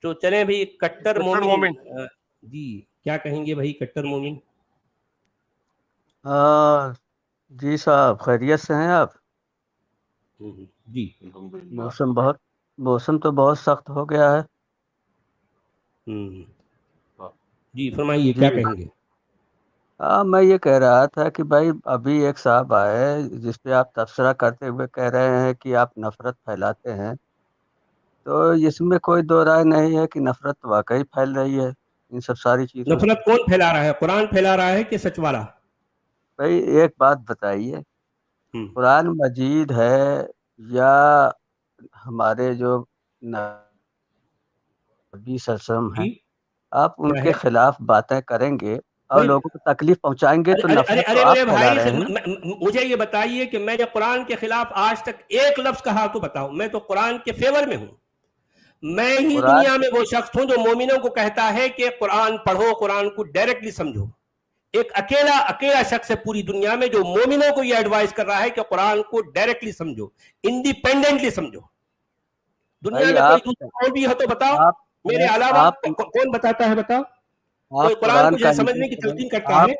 تو چلیں بھائی کٹر مومن مومن جی کیا کہیں گے بھائی کٹر مومن؟ جی صاحب خیریت سے ہیں آپ؟ جی موسم تو بہت سخت ہو گیا ہے. جی فرمائیے کیا کہیں گے؟ میں یہ کہہ رہا تھا کہ بھائی ابھی ایک صاحب آئے جس پہ آپ تبصرہ کرتے ہوئے کہہ رہے ہیں کہ آپ نفرت پھیلاتے ہیں، تو اس میں کوئی دو رائے نہیں ہے کہ نفرت واقعی پھیل رہی ہے ان سب ساری چیزوں. نفرت کون پھیلا رہا ہے؟ قرآن پھیلا رہا ہے کہ سچ والا؟ بھائی ایک بات بتائیے، قرآن مجید ہے یا ہمارے جو نبی صلی اللہ علیہ وسلم ہیں، آپ ان کے خلاف باتیں کریں گے اور لوگوں کو تکلیف پہنچائیں گے تو نفرت تو آپ پھیلا رہے ہیں. مجھے یہ بتائیے کہ میں نے قرآن کے خلاف آج تک ایک لفظ کہا تو بتاؤ. میں تو قرآن کے فیور میں ہوں. میں ہی دنیا میں وہ شخص ہوں جو مومنوں کو کہتا ہے کہ قرآن پڑھو، قرآن کو ڈائریکٹلی سمجھو. ایک اکیلا شخص ہے پوری دنیا میں جو مومنوں کو یہ ایڈوائز کر رہا ہے کہ قرآن کو ڈائریکٹلی سمجھو، انڈیپینڈنٹلی سمجھو. دنیا میں کوئی دوسرا اور بھی ہو تو بتاؤ، میرے علاوہ کون بتاتا ہے؟ بتاؤ کوئی قرآن کو سمجھنے کی تلقین کرتا ہے.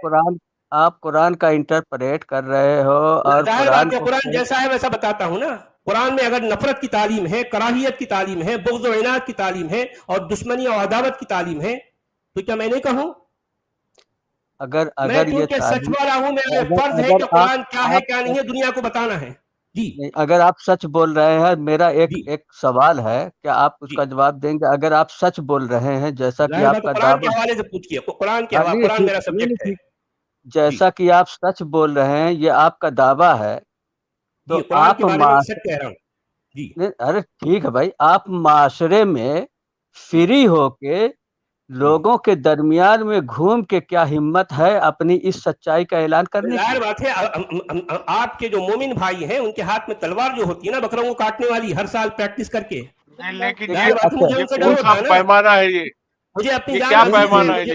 آپ قرآن کا انٹرپریٹ کر رہے ہو اور قرآن جیسا ہے ویسا بتاتا ہوں نا. قرآن میں اگر نفرت کی تعلیم ہے، کراہیت کی تعلیم ہے، بغض و عناد کی تعلیم ہے اور دشمنی اور عداوت کی تعلیم ہے تو کیا میں نہیں کہوں؟ میں کیونکہ سچ والا ہوں، میرا فرض ہے کہ قرآن کیا ہے کیا نہیں ہے دنیا کو بتانا ہے. جی اگر آپ سچ بول رہے ہیں، میرا ایک سوال ہے، کیا آپ اس کا جواب دیں گے؟ اگر آپ سچ بول رہے ہیں جیسا کہ آپ کا قرآن کے حوالے سے پوچھیے، قرآن کے حوالے، قرآن میرا سبجیکٹ ہے. جیسا کہ آپ سچ بول رہے ہیں، یہ آپ کا دعویٰ ہے، تو آپ ارے ٹھیک ہے بھائی، آپ معاشرے میں فری ہو کے لوگوں کے درمیان میں گھوم کے کیا ہمت ہے اپنی اس سچائی کا اعلان کرنے کی؟ ظاہر بات ہے آپ کے جو مومن بھائی ہیں ان کے ہاتھ میں تلوار جو ہوتی ہے نا بکروں کو کاٹنے والی، ہر سال پریکٹس کر کے، لیکن پیمانہ ہے یہ، مجھے اپنی کیا پیمانہ ہے؟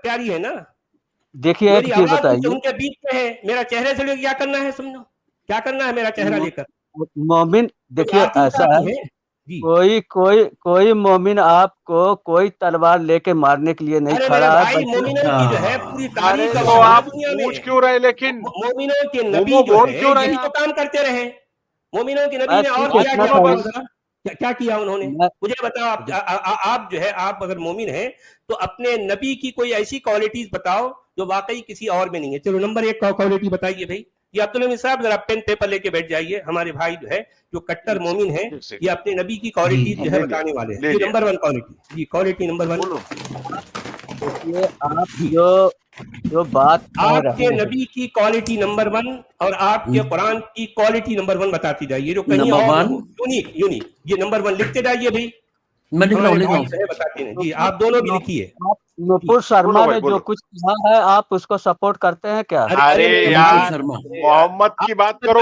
پیاری ہے نا. دیکھیے ایک چیز بتائیے، ان کے بیچ میں ہے، میرا چہرے سے لے کے کیا کرنا ہے؟ سمجھو کیا کرنا ہے میرا چہرہ لے کر. مومن دیکھیے ایسا ہے، کوئی مومن آپ کو کوئی تلوار لے کے مارنے کے لیے نہیں کھڑا ہے. مومنوں کی جو ہے پوری تاریخ آپ پوچھ کیوں رہے؟ لیکن مومنوں کے نبی جو ہے یہی تو کام کرتے رہے. مومنوں کے نبی نے اور کیا کیا انہوں نے؟ مجھے بتاؤ. آپ جو ہے آپ اگر مومن ہیں تو اپنے نبی کی کوئی ایسی کوالٹیز بتاؤ جو واقعی کسی اور میں نہیں ہے. چلو نمبر 1 کوالٹی بتائیے بھائی. یہ عبدالحمید صاحب ذرا پین پیپر لے کے بیٹھ جائیے. ہمارے بھائی جو ہے جو کٹر مومن ہیں یہ اپنے نبی کی کوالٹیز جو ہے بتانے والے ہیں. یہ نمبر 1 کوالٹی. جی کوالٹی نمبر 1. آپ جو بات آپ کے نبی کی کوالٹی نمبر 1 اور آپ کے قرآن کی کوالٹی نمبر 1 بتاتی جائیے جو کہیں اور یونیک. یہ نمبر 1 لکھتے جائیے بھائی. میں لکھ رہا ہوں. جی آپ دونوں بھی لکھیے. نپور شرما نے جو کچھ کہا ہے آپ اس کو سپورٹ کرتے ہیں کیا؟ ارے یار محمد کی بات کرو.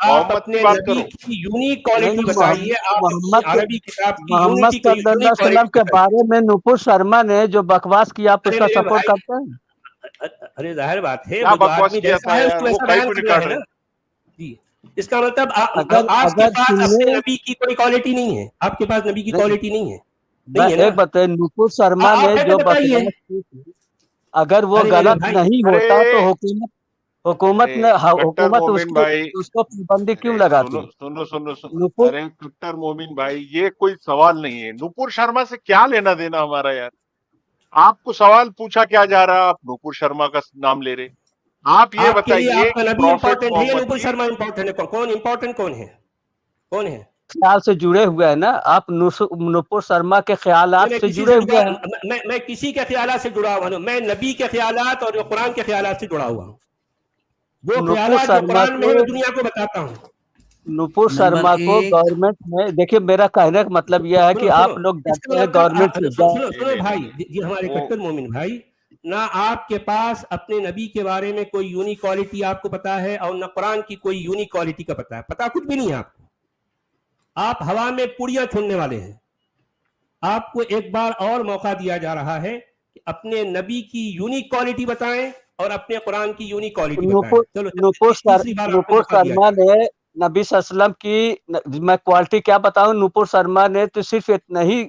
آپ اپنے نبی کی یونیک کوالٹی بتائیے. آپ عربی کتاب کی محمد صلی اللہ علیہ وسلم کے بارے میں نپور شرما نے جو بکواس کیا آپ اس کا سپورٹ کرتے ہیں؟ ارے ظاہر بات ہے وہ آدمی جیسا ہے اس کو ویسا بیان کرنا ہے نا. جی اس کا مطلب آپ کے پاس اپنے نبی کی کوئی کوالٹی نہیں ہے. آپ کے پاس نبی کی کوالٹی نہیں ہے. ایک بتائیے نپور شرما نے جو بکواس کی اگر وہ غلط نہیں ہوتا تو حکومت اس کو پابندی کیوں لگاتی؟ سنو ارے کٹر مومن بھائی یہ کوئی سوال نہیں ہے. نپور شرما سے کیا لینا دینا ہمارا یار؟ آپ کو سوال پوچھا کیا جا رہا؟ آپ نپور شرما کا نام لے رہے. آپ یہ بتائیے نپور شرما امپورٹنٹ ہے. کون امپورٹنٹ کون ہے؟ خیال سے جڑے ہوئے ہیں نا آپ. نپور شرما کے خیالات سے جڑے ہوئے ہیں. میں کسی کے خیالات سے جڑا ہوا ہوں. میں نبی کے خیالات اور قرآن کے خیالات سے جڑا ہوا ہوں. وہ خیالات جو قرآن میں میں دنیا کو بتاتا ہوں. نپور شرما کو گورنمنٹ میں دیکھیے میرا کہنے کا مطلب یہ ہے کہ آپ لوگ ڈرتے ہیں گورنمنٹ سے. سنو بھائی جی ہمارے کٹر مومن بھائی، نہ آپ کے پاس اپنے نبی کے بارے میں کوئی یونیک کوالٹی آپ کو پتا ہے اور نہ قرآن کی کوئی یونیک کوالٹی کا پتا ہے. پتا کچھ بھی نہیں ہے آپ کو. آپ ہوا میں پوڑیاں چھوڑنے والے ہیں. آپ کو ایک بار اور موقع دیا جا رہا ہے کہ اپنے نبی کی یونیک کوالٹی بتائیں اور اپنے قرآن کی یونیک کوالٹی بتائیں. نپور شرما نے نبی صلی اللہ علیہ وسلم کی میں کوالٹی کیا بتاؤں؟ نپور شرما نے تو صرف اتنا ہی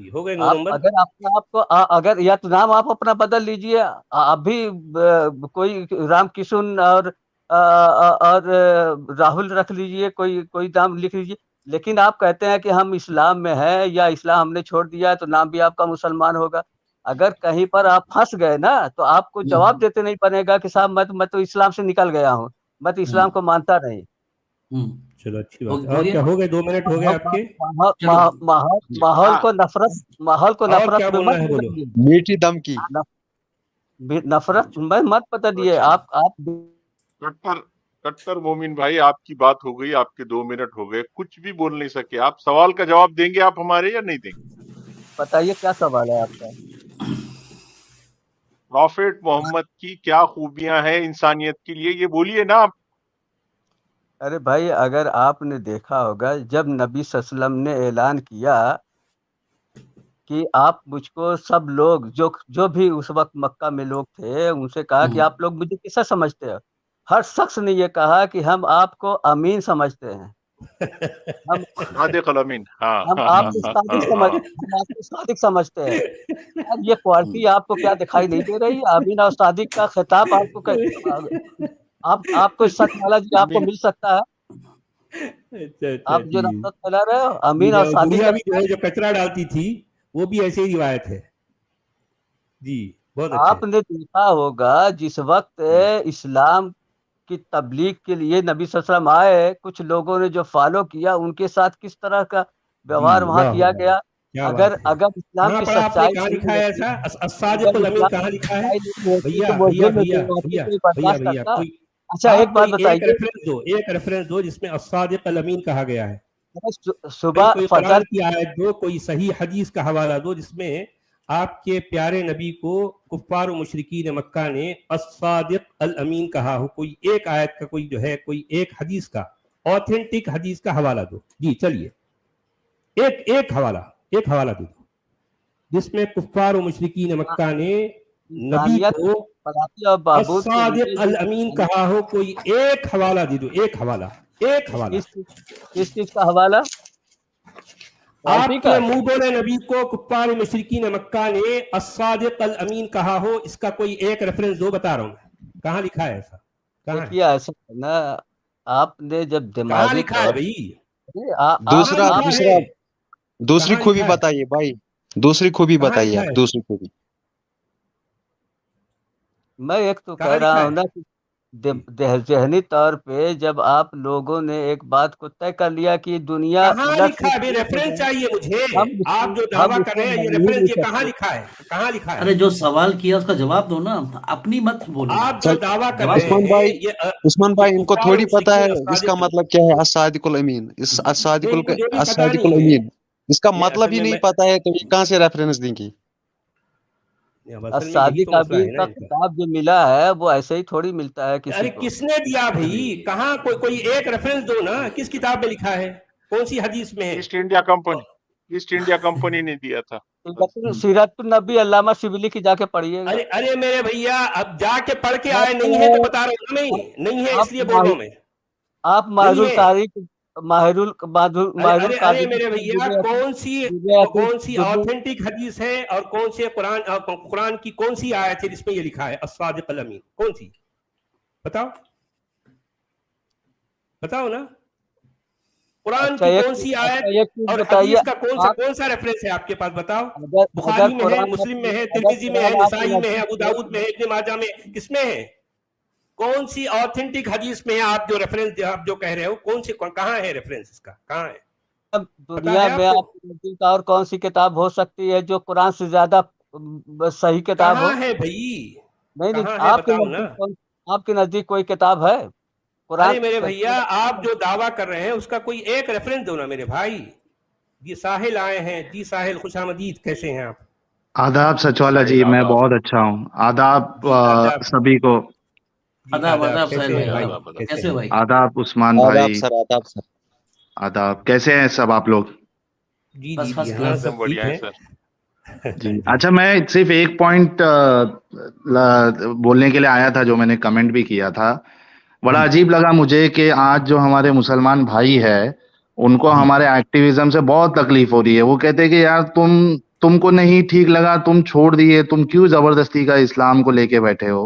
جی ہو گئے 9 نمبر. اگر آپ کو اگر یا تو نام آپ اپنا بدل لیجئے، ابھی کوئی رام کشن اور راہل رکھ لیجئے، کوئی نام لکھ لیجئے، لیکن آپ کہتے ہیں کہ ہم اسلام میں ہیں یا اسلام ہم نے چھوڑ دیا تو نام بھی آپ کا مسلمان ہوگا. اگر کہیں پر آپ پھنس گئے نا تو آپ کو جواب دیتے نہیں بنے گا کہ صاحب میں تو اسلام سے نکل گیا ہوں، میں تو اسلام کو مانتا نہیں. چلو اچھی بات. اور کیا ہو گئے؟ 2 منٹ ہو گئے آپ کے. ماحول کو نفرت میں مت بدلیے. میٹھی دم کی نفرت میں مت بدلیے. آپ کٹر مومن بھائی آپ کی بات ہو گئی، آپ کے 2 منٹ ہو گئے، کچھ بھی بول نہیں سکے. آپ سوال کا جواب دیں گے آپ ہمارے یا نہیں دیں گے؟ بتائیے کیا سوال ہے آپ کا. پروفیٹ محمد کی کیا خوبیاں ہیں انسانیت کے لیے، یہ بولیے نا آپ. ارے بھائی اگر آپ نے دیکھا ہوگا جب نبی صلی اللہ علیہ وسلم نے اعلان کیا کہ آپ مجھ کو سب لوگ جو بھی اس وقت مکہ میں لوگ تھے ان سے کہا کہ آپ لوگ مجھے کیسا سمجھتے ہو، ہر شخص نے یہ کہا کہ ہم آپ کو امین سمجھتے ہیں، صادق الامین. ہم آپ کو صادق سمجھتے ہیں. اب یہ کوالٹی آپ کو کیا دکھائی نہیں دے رہی؟ امین اور صادق کا خطاب آپ کو سچ والا جی آپ کو مل سکتا ہے. آپ جو نفرت پھیلا رہے ہو امین اور صادق دنیا بھی جو ہے جو کچرا ڈالتی تھی وہ بھی ایسے ہی روایت ہے. جی بہت اچھا. آپ نے دیکھا ہوگا جس وقت اسلام کی تبلیغ کے لیے نبی صلی اللہ علیہ وسلم آئے، کچھ لوگوں نے جو فالو کیا ان کے ساتھ کس طرح کا ویوہار وہاں کیا گیا. اگر اسلام کی سچائی کہاں لکھا ہے ایسا؟ الصادق الامین کہاں لکھا ہے؟ بھیا اچھا ایک بات بتائیے، ایک ریفرنس دو جس میں الصادق الامین کہا گیا ہے. صبح کوئی قرآن کی آیت دو، کوئی صحیح حدیث کا حوالہ دو جس میں آپ کے پیارے نبی کو کفار و مشرکین مکہ نے الصادق الامین کہا ہو. کوئی ایک آیت کا، کوئی جو ہے کوئی ایک حدیث کا، اوتھینٹک حدیث کا حوالہ دو. جی چلیے ایک حوالہ دو جس میں کفار و مشرکین مکہ نے نبی کو الصادق الامین کہا ہو. کوئی ایک حوالہ دے دو، ایک حوالہ. کس چیز کا حوالہ؟ آپ کے منہ بولے نبی کو کفار و مشرکین مکہ نے الصادق الامین کہا ہو، اس کا کوئی ایک ریفرنس دو. بتا رہا ہوں میں کہاں لکھا ہے ایسا. کہاں ایسا نا آپ نے جب دماغی لکھا ہے بھائی؟ دوسری خوبی بتائیے بھائی، دوسری خوبی بتائیے آپ. دوسری خوبی میں ایک تو کہہ رہا ہوں نا کہ ذہنی طور پہ جب آپ لوگوں نے ایک بات کو طے کر لیا کہ دنیا کہاں لکھا ہے؟ ابھی ریفرنس چاہیے مجھے. آپ جو دعویٰ کر رہے ہیں یہ ریفرنس یہ کہاں لکھا ہے؟ کہاں لکھا ہے؟ ارے جو سوال کیا اس کا جواب دو نا، اپنی مت بولو. آپ جو دعویٰ کر رہے ہیں عثمان بھائی ان کو تھوڑی پتا ہے اس کا مطلب کیا ہے الصادق الامین. الصادق الامین اس کا مطلب ہی نہیں پتا ہے تو یہ کہاں سے ریفرنس دیں گی؟ الصادق الامین کا خطاب جو ملا ہے وہ ایسے ہی تھوڑی ملتا ہے کسی کو. کس نے دیا بھائی؟ کہاں؟ کوئی ایک ریفرنس دو نا. کس کتاب میں لکھا ہے؟ کون سی حدیث میں ہے؟ ایسٹ انڈیا کمپنی نے دیا تھا. سیرت النبی علامہ شبلی کی جا کے پڑھیے گا. ارے میرے بھیا اب جا کے پڑھ کے آئے نہیں ہے تو بتا رہا ہوں نہیں ہے اس لیے بول رہا ہوں میں. آپ ماہر التاریخ ارے میرے بھیا کون سی آتھینٹک حدیث ہے اور کون سے قرآن کی کون سی آیت ہے جس میں یہ لکھا ہے الصادق الامین؟ کون سی بتاؤ نا. قرآن کی کون سی آیت اور حدیث کا کون سا ریفرنس ہے آپ کے پاس؟ بتاؤ. بخاری میں ہے، مسلم میں ہے، ترمذی میں ہے، نسائی میں ہے، ابو داؤد میں ہے، ابن ماجہ میں، کس میں ہے؟ کون سی آتھینٹک حدیث میں ہے؟ آپ جو ریفرنس آپ جو کہہ رہے ہو کون سی، کہاں ہے ریفرنس اس کا؟ کہاں ہے دنیا میں؟ آپ اور کون سی کتاب ہو سکتی ہے جو قرآن سے زیادہ صحیح کتاب ہو؟ کہاں ہے بھائی؟ نہیں آپ کے نزدیک کوئی کتاب ہے؟ ارے میرے بھیا آپ جو دعویٰ کر رہے ہیں اس کا کوئی ایک ریفرنس دو نا میرے بھائی. جی ساحل آئے ہیں. جی ساحل خوش آمدید، کیسے ہیں آپ؟ آداب سچوالا جی، میں بہت اچھا ہوں. آداب سبھی کو. آداب کیسے بھائی؟ آداب عثمان بھائی. آداب کیسے ہیں سب آپ لوگ؟ جی بڑھیا ہے سر. جی اچھا، میں صرف ایک پوائنٹ بولنے کے لیے آیا تھا جو میں نے کمنٹ بھی کیا تھا. بڑا عجیب لگا مجھے کہ آج جو ہمارے مسلمان بھائی ہے ان کو ہمارے ایکٹیویزم سے بہت تکلیف ہو رہی ہے. وہ کہتے ہیں کہ یار تم تم کو نہیں ٹھیک لگا تم چھوڑ دیے, تم کیوں زبردستی کا اسلام کو لے کے بیٹھے ہو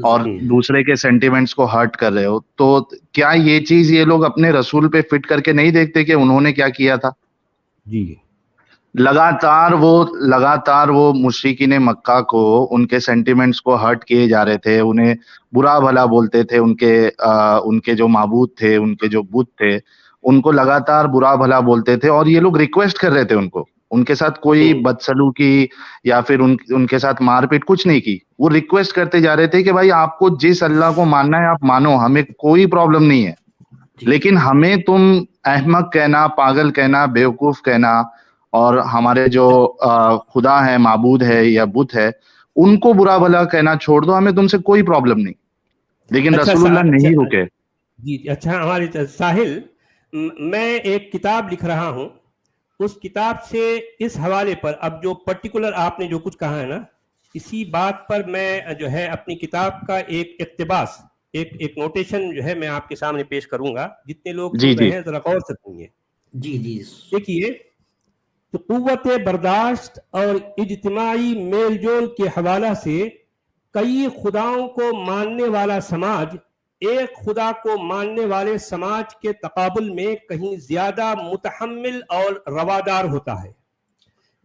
اور دوسرے کے سینٹیمنٹس کو ہرٹ کر رہے ہو؟ تو کیا یہ چیز یہ لوگ اپنے رسول پہ فٹ کر کے نہیں دیکھتے کہ انہوں نے کیا کیا تھا؟ جی لگاتار وہ مشرکین مکہ کو ان کے سینٹیمنٹس کو ہرٹ کیے جا رہے تھے, انہیں برا بھلا بولتے تھے, ان کے جو معبود تھے, ان کے جو بت تھے, ان کو لگاتار برا بھلا بولتے تھے, اور یہ لوگ ریکویسٹ کر رہے تھے ان کے ساتھ کوئی بدسلوکی یا پھر ان کے ساتھ مار پیٹ کچھ نہیں کی. وہ ریکویسٹ کرتے جا رہے تھے کہ بھائی آپ کو جس اللہ کو ماننا ہے آپ مانو, ہمیں کوئی پرابلم نہیں ہے, لیکن ہمیں تم احمق کہنا, پاگل کہنا, بیوقوف کہنا, اور ہمارے جو خدا ہے, معبود ہے یا بت ہے, ان کو برا بھلا کہنا چھوڑ دو, ہمیں تم سے کوئی پرابلم نہیں. لیکن رسول اللہ نہیں رکے. جی اچھا, ہمارے ساحل, میں ایک کتاب لکھ رہا ہوں, اس کتاب سے اس حوالے پر اب جو پرٹیکولر آپ نے جو کچھ کہا ہے نا, اسی بات پر میں جو ہے اپنی کتاب کا ایک اقتباس, ایک نوٹیشن جو ہے میں آپ کے سامنے پیش کروں گا. جتنے لوگ سن رہے ہیں ذرا غور سے سنیے. جی جی دیکھیے, تو قوت برداشت اور اجتماعی میل جول کے حوالہ سے کئی خداؤں کو ماننے والا سماج ایک خدا کو ماننے والے سماج کے تقابل میں کہیں زیادہ متحمل اور روادار ہوتا ہے.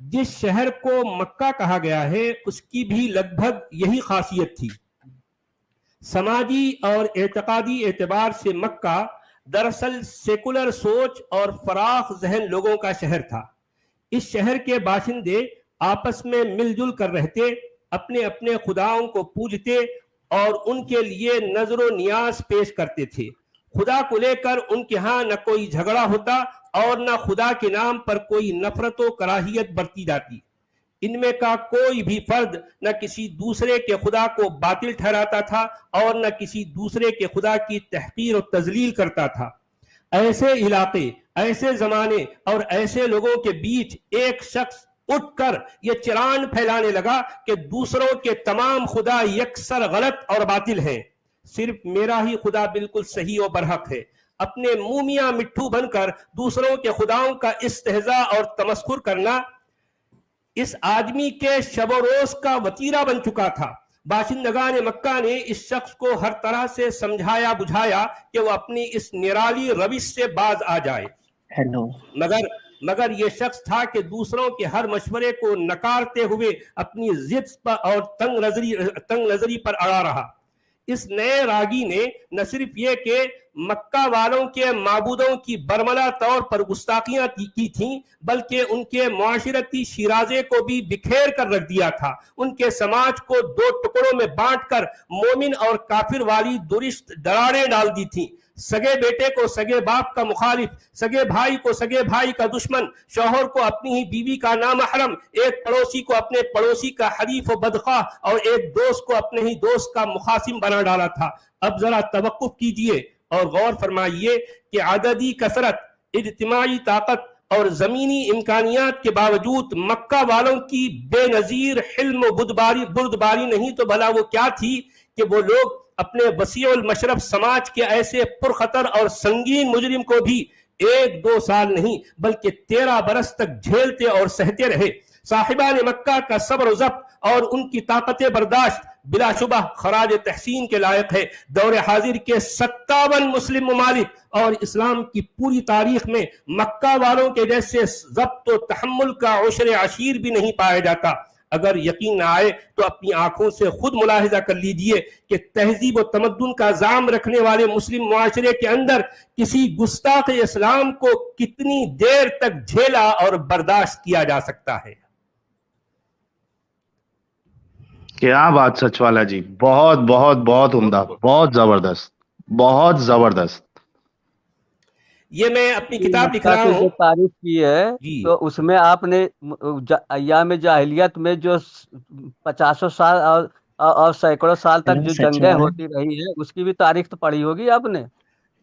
جس شہر کو مکہ کہا گیا ہے اس کی بھی لگ بھگ یہی خاصیت تھی. سماجی اور اعتقادی اعتبار سے مکہ دراصل سیکولر سوچ اور فراخ ذہن لوگوں کا شہر تھا. اس شہر کے باشندے آپس میں مل جل کر رہتے, اپنے اپنے خداؤں کو پوجتے اور ان کے لیے نظر و نیاز پیش کرتے تھے. خدا کو لے کر ان کے ہاں نہ کوئی جھگڑا ہوتا اور نہ خدا کے نام پر کوئی نفرت و کراہیت برتی جاتی. ان میں کا کوئی بھی فرد نہ کسی دوسرے کے خدا کو باطل ٹھہراتا تھا اور نہ کسی دوسرے کے خدا کی تحقیر و تذلیل کرتا تھا. ایسے علاقے, ایسے زمانے اور ایسے لوگوں کے بیچ ایک شخص اٹھ کر یہ چران پھیلانے لگا کہ دوسروں کے تمام خدا یکسر غلط اور باطل ہیں, صرف میرا ہی خدا بالکل صحیح و برحق ہے. اپنے منہ میاں مٹھو بن کر دوسروں کے خداؤں کا استہزاء اور تمسخر کرنا اس آدمی کے شب و روز کا وتیرہ بن چکا تھا. باشندگان مکہ نے اس شخص کو ہر طرح سے سمجھایا بجھایا کہ وہ اپنی اس نرالی روش سے باز آ جائے, مگر یہ شخص تھا کہ دوسروں کے ہر مشورے کو نکارتے ہوئے اپنی ضد پر اور تنگ نظری پر اڑا رہا. اس نئے راگی نے نہ صرف یہ کہ مکہ والوں کے معبودوں کی برملا طور پر گستاخیاں کی تھیں, بلکہ ان کے معاشرتی شیرازے کو بھی بکھیر کر رکھ دیا تھا. ان کے سماج کو دو ٹکڑوں میں بانٹ کر مومن اور کافر والی درست دراڑیں ڈال دی تھیں. سگے بیٹے کو سگے باپ کا مخالف, سگے بھائی کو سگے بھائی کا دشمن, شوہر کو اپنی ہی بیوی کا نامحرم, ایک پڑوسی کو اپنے پڑوسی کا حریف و بدخواہ اور ایک دوست کو اپنے ہی دوست کا مخاصم بنا ڈالا تھا. اب ذرا توقف کیجئے اور غور فرمائیے کہ عددی کثرت, اجتماعی طاقت اور زمینی امکانیات کے باوجود مکہ والوں کی بے نظیر حلم و بردباری نہیں تو بھلا وہ کیا تھی کہ وہ لوگ اپنے وسیع المشرب سماج کے ایسے پرخطر اور سنگین مجرم کو بھی 1-2 سال نہیں بلکہ 13 برس تک جھیلتے اور سہتے رہے. صاحبان مکہ کا صبر و ضبط اور ان کی طاقت برداشت بلا شبہ خراج تحسین کے لائق ہے. دور حاضر کے 57 مسلم ممالک اور اسلام کی پوری تاریخ میں مکہ والوں کے جیسے ضبط و تحمل کا عشر عشیر بھی نہیں پایا جاتا. اگر یقین نہ آئے تو اپنی آنکھوں سے خود ملاحظہ کر لیجئے کہ تہذیب و تمدن کا زعم رکھنے والے مسلم معاشرے کے اندر کسی گستاخ اسلام کو کتنی دیر تک جھیلا اور برداشت کیا جا سکتا ہے. کیا بات سچ والا جی, بہت بہت بہت عمدہ, بہت زبردست, بہت زبردست. یہ میں اپنی کتاب لکھ رہا ہوں. تعریف کی ہے تو اس میں آپ نے ایام جاہلیت میں جو 50 سال اور سینکڑوں سال تک جو جنگیں ہوتی رہی ہیں اس کی بھی تاریخ تو پڑھی ہوگی آپ نے.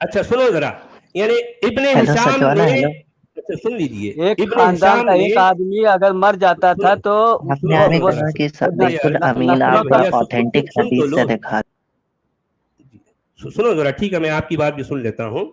اچھا سنو ذرا, یعنی ابن ہشام نے, سن لیجیے, ایک خاندان کا ایک آدمی اگر مر جاتا تھا تو سنو ذرا, ٹھیک ہے, میں آپ کی بات بھی سن لیتا ہوں.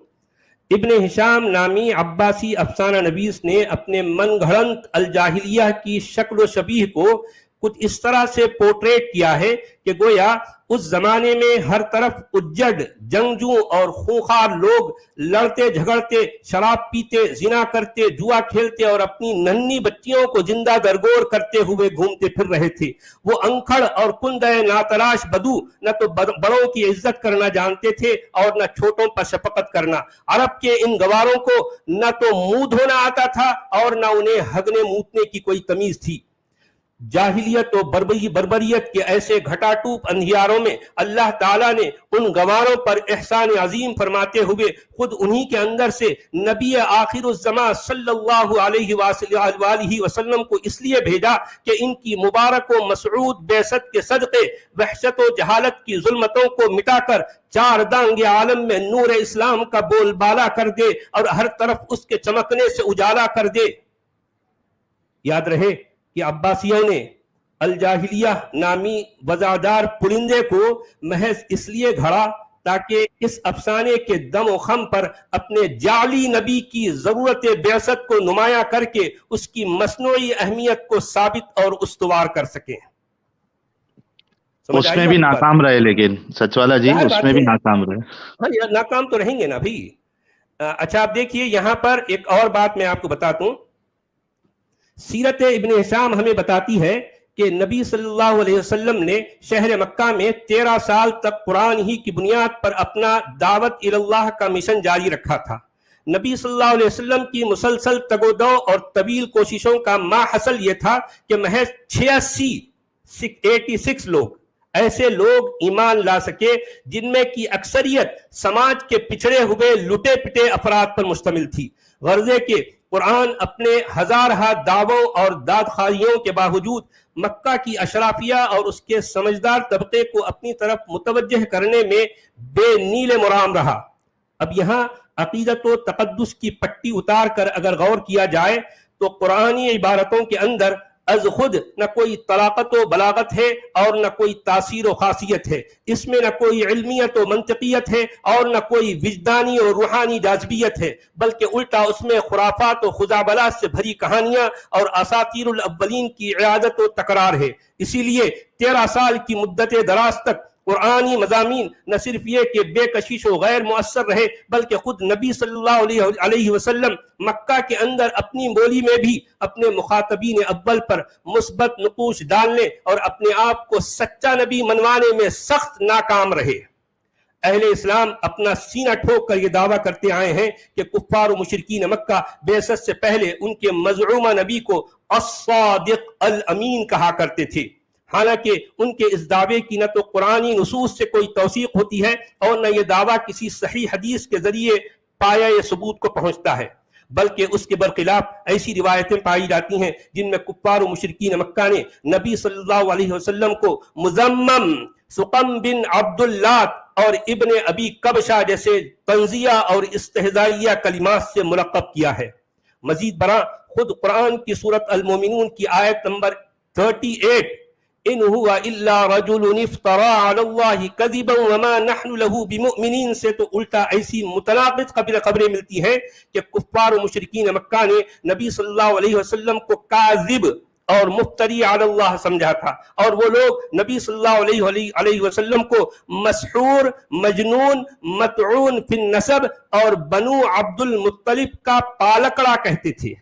ابن ہشام نامی عباسی افسانہ نویس نے اپنے من گھڑنت الجاہلیہ کی شکل و شبیہ کو کچھ اس طرح سے پورٹریٹ کیا ہے کہ گویا اس زمانے میں ہر طرف اجڑ جنگجو اور خونخوار لوگ لڑتے جھگڑتے، شراب پیتے، زنا کرتے، جوا کھیلتے اور اپنی ننھی بچیوں کو زندہ درگور کرتے ہوئے گھومتے پھر رہے تھے۔ وہ انکھڑ اور کندہ ناتراش بدو نہ تو بڑوں کی عزت کرنا جانتے تھے اور نہ چھوٹوں پر شفقت کرنا۔ عرب کے ان گواروں کو نہ تو منہ دھونا آتا تھا اور نہ انہیں ہگنے موتنے کی کوئی تمیز تھی۔ جاہلیت و بربریت کے ایسے گھٹاٹوپ اندھیاروں میں اللہ تعالیٰ نے ان گواروں پر احسان عظیم فرماتے ہوئے خود انہی کے اندر سے نبی آخر الزمان صلی اللہ علیہ وآلہ وسلم کو اس لیے بھیجا کہ ان کی مبارک و مسعود بعثت کے صدقے وحشت و جہالت کی ظلمتوں کو مٹا کر چار دانگ عالم میں نور اسلام کا بول بالا کر دے اور ہر طرف اس کے چمکنے سے اجالا کر دے۔ یاد رہے کہ عباسیوں نے الجاہلیہ نامی وزادار پرندے کو محض اس لیے گھڑا تاکہ اس افسانے کے دم و خم پر اپنے جعلی نبی کی ضرورت بعثت کو نمایاں کر کے اس کی مصنوعی اہمیت کو ثابت اور استوار کر سکیں۔ اس میں بھی ناکام رہے، لیکن سچ والا جی اس میں بھی ناکام رہے۔ ہاں ناکام تو رہیں گے نا بھائی۔ اچھا آپ دیکھیے یہاں پر ایک اور بات میں آپ کو بتاتا ہوں۔ سیرت ابن ہشام ہمیں بتاتی ہے کہ نبی صلی اللہ علیہ وسلم نے شہر مکہ میں 13 سال تک قرآن ہی کی بنیاد پر اپنا دعوت اللہ کا مشن جاری رکھا تھا۔ نبی صلی اللہ علیہ وسلم کی مسلسل تگ و دو اور طویل کوششوں کا ماحصل یہ تھا کہ محض 86 لوگ ایسے لوگ ایمان لا سکے جن میں کی اکثریت سماج کے پچھڑے ہوئے لٹے پٹے افراد پر مشتمل تھی۔ غرضے کہ قرآن اپنے ہزارہ دعووں اور دادخواہیوں کے باوجود مکہ کی اشرافیہ اور اس کے سمجھدار طبقے کو اپنی طرف متوجہ کرنے میں بے نیل مرام رہا۔ اب یہاں عقیدت و تقدس کی پٹی اتار کر اگر غور کیا جائے تو قرآنی عبارتوں کے اندر از خود نہ کوئی طلاقت و بلاغت ہے اور نہ کوئی تاثیر و خاصیت ہے، اس میں نہ کوئی علمیت و منطقیت ہے اور نہ کوئی وجدانی اور روحانی جاذبیت ہے، بلکہ الٹا اس میں خرافات و خزعبلات سے بھری کہانیاں اور اساطیر الاولین کی اعادت و تکرار ہے۔ اسی لیے 13 سال کی مدت دراز تک قرآنی مضامین نہ صرف یہ کہ بے کشش و غیر مؤثر رہے بلکہ خود نبی صلی اللہ علیہ وسلم مکہ کے اندر اپنی بولی میں بھی اپنے مخاطبین اول پر مثبت نقوش ڈالنے اور اپنے آپ کو سچا نبی منوانے میں سخت ناکام رہے۔ اہل اسلام اپنا سینہ ٹھوک کر یہ دعویٰ کرتے آئے ہیں کہ کفار و مشرکین مکہ بعثت سے پہلے ان کے مزعومہ نبی کو الصادق الامین کہا کرتے تھے، حالانکہ ان کے اس دعوے کی نہ تو قرآنی نصوص سے کوئی توثیق ہوتی ہے اور نہ یہ دعویٰ کسی صحیح حدیث کے ذریعے پایہ ثبوت کو پہنچتا ہے، بلکہ اس کے برخلاف ایسی روایتیں پائی جاتی ہیں جن میں کفار و مشرکین مکہ نے نبی صلی اللہ علیہ وسلم کو مذمم، سقم بن عبداللہ اور ابن ابی کبشہ جیسے طنزیہ اور استہزائیہ کلمات سے ملقب کیا ہے۔ مزید برآں خود قرآن کی سورۃ المومنون کی آیت نمبر 38 ان هو الا رجل افترى على الله كذبا وما نحن له بمؤمنين سے تو الٹا ایسی متناقض خبریں ملتی ہیں کہ کفار و مشرکین مکہ نے نبی صلی اللہ علیہ وسلم کو کاذب اور مفتری علی اللہ سمجھا تھا، اور وہ لوگ نبی صلی اللہ علیہ وسلم کو مسحور، مجنون، مطعون فی النسب اور بنو عبد المطلب کا پالکڑا کہتے تھے۔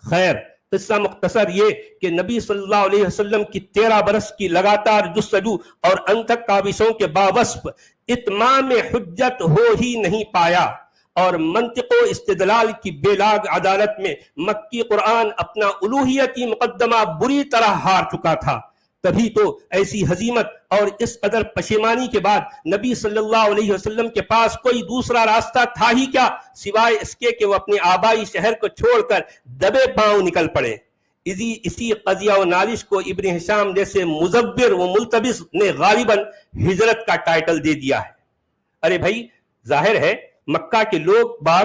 خیر قصہ مختصر یہ کہ نبی صلی اللہ علیہ وسلم کی 13 برس کی لگاتار جستجو اور انتھک کاوشوں کے باوصف اتمام حجت ہو ہی نہیں پایا، اور منطق و استدلال کی بے لاگ عدالت میں مکی قرآن اپنا الوہیتی مقدمہ بری طرح ہار چکا تھا۔ تبھی تو ایسی ہزیمت اور اس قدر پشیمانی کے بعد نبی صلی اللہ علیہ وسلم کے پاس کوئی دوسرا راستہ تھا ہی کیا سوائے اس کے کہ وہ اپنے آبائی شہر کو چھوڑ کر دبے پاؤں نکل پڑے۔ اسی قضیہ و نالش کو ابن ہشام جیسے مزور و ملتبس نے غالباً ہجرت کا ٹائٹل دے دیا ہے۔ ارے بھائی ظاہر ہے مکہ کے لوگ باغ